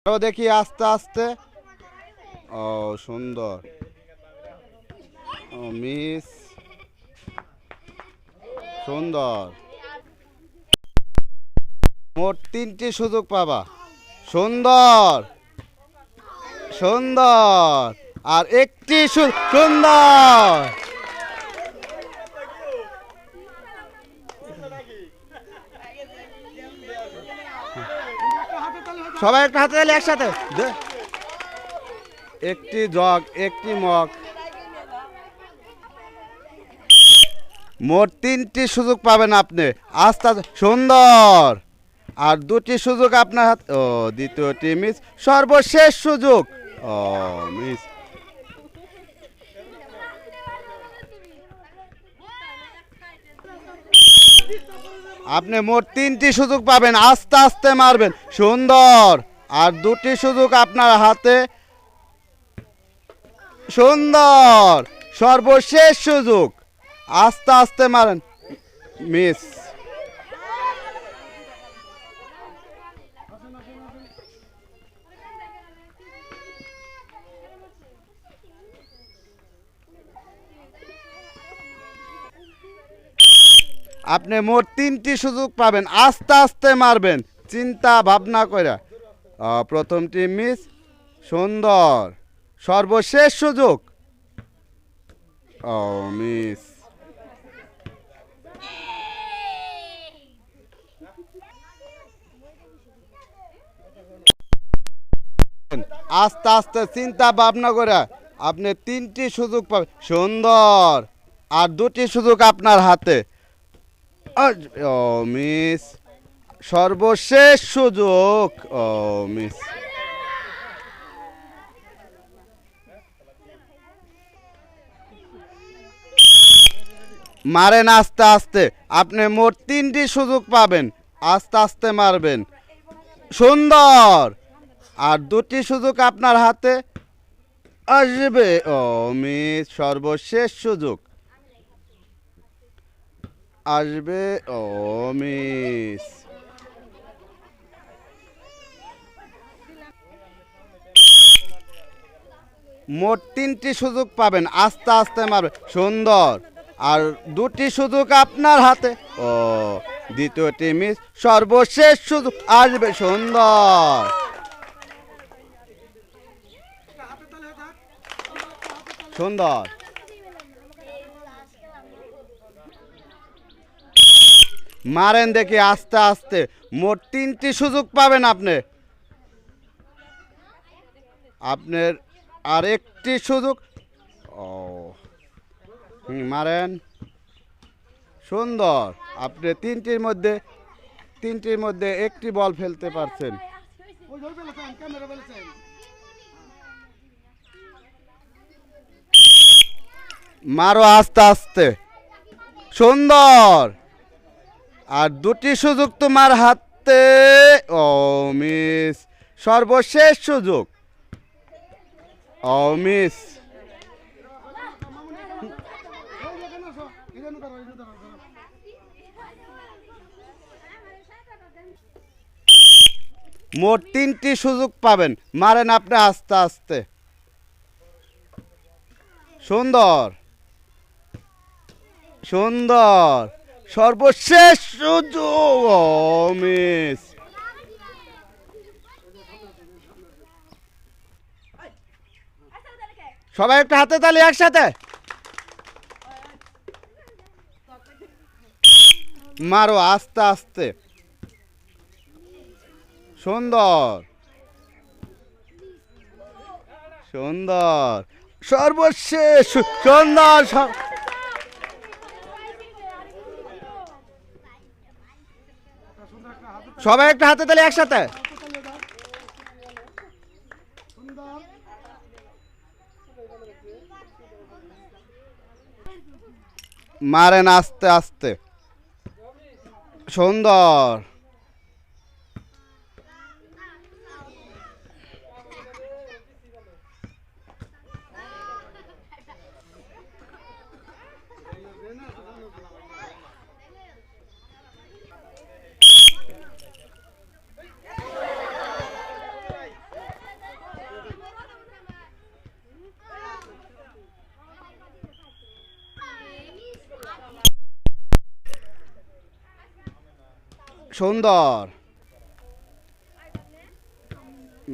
আরো দেখি আস্তে আস্তে। ও সুন্দর। ও মিস। সুন্দর। মোট 3টি সুযোগ পাবা। সুন্দর। সুন্দর। আর একটি সুন্দর। সবাই একটা হাতে তালি একসাথে। একটি জগ, একটি মগ। মোট 3টি সুযোগ পাবেন আপনি। আস্তে আস্তে। সুন্দর। আর 2টি সুযোগ আপনার হাত। ও দ্বিতীয়টি মিস। সর্বশেষ সুযোগ। ও মিস। আপনি মোট 3টি সুযোগ পাবেন। আস্তে আস্তে মারবেন। সুন্দর। আর 2টি সুযোগ আপনার হাতে। সুন্দর। সর্বশেষ সুযোগ। আস্তে আস্তে মারেন। মিস। আপনি মোট 3টি সুযোগ পাবেন। আস্তে আস্তে মারবেন, চিন্তা ভাবনা করে। প্রথমটি মিস। সুন্দর। সর্বশেষ সুযোগ। ও মিস। আস্তে আস্তে চিন্তা ভাবনা করে আপনি 3টি সুযোগ পাবেন। সুন্দর। আর 2টি সুযোগ আপনার হাতে। ও মিস। সর্বশেষ সুযোগ। ও মিস। মারেন আস্তে আস্তে। আপনি মোট 3টি সুযোগ পাবেন। আস্তে আস্তে মারবেন। সুন্দর। আর 2টি সুযোগ আপনার হাতে আসবে। ও মিস। সর্বশেষ সুযোগ আসবে। ও মিস। মোট 3টি সুযোগ পাবেন। আস্তে আস্তে মারবে। সুন্দর। আর 2টি সুযোগ আপনার হাতে। ও দ্বিতীয়টি মিস। সর্বশেষ সুযোগ আসবে। সুন্দর। সুন্দর। মারেন দেখি আস্তে আস্তে। মোট 3টি সুযোগ পাবেন আপনি। আপনার আর একটি সুযোগ। ও মারেন। সুন্দর। আপনি তিনটির মধ্যে একটি বল ফেলতে পারছেন। মারো আস্তে আস্তে। সুন্দর। আর 2টি সুযোগ তোমার হাতে। ও মিস। সর্বশেষ সুযোগ। ও মিস। মোট 3টি সুযোগ পাবেন। মারেন আপনি আস্তে আস্তে। সুন্দর। সুন্দর। সর্বশেষ সুযোগ। ও মিস। সবাই একটা হাতে তালি একসাথে। মারো আস্তে আস্তে। সুন্দর। সুন্দর। সর্বশেষ সুন্দর। সবাই একটা হাতে তালি একসাথে। মারেন আস্তে আস্তে। সুন্দর। সুন্দর।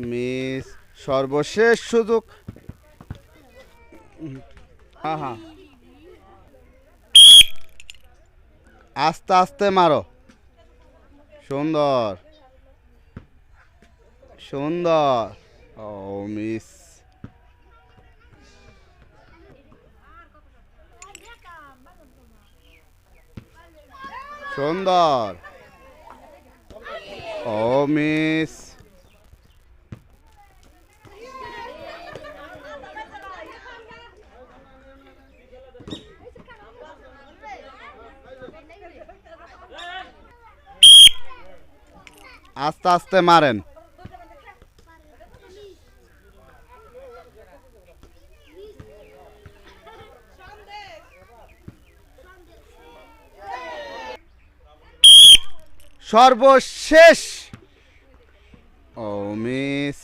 মিস। সর্বশেষ সুযোগ। হ্যাঁ হ্যাঁ, আস্তে আস্তে মারো। সুন্দর সুন্দর। ও মিস। সুন্দর। ও মিস। আস্তে আস্তে মারেন। সর্বশেষ। ও মিস।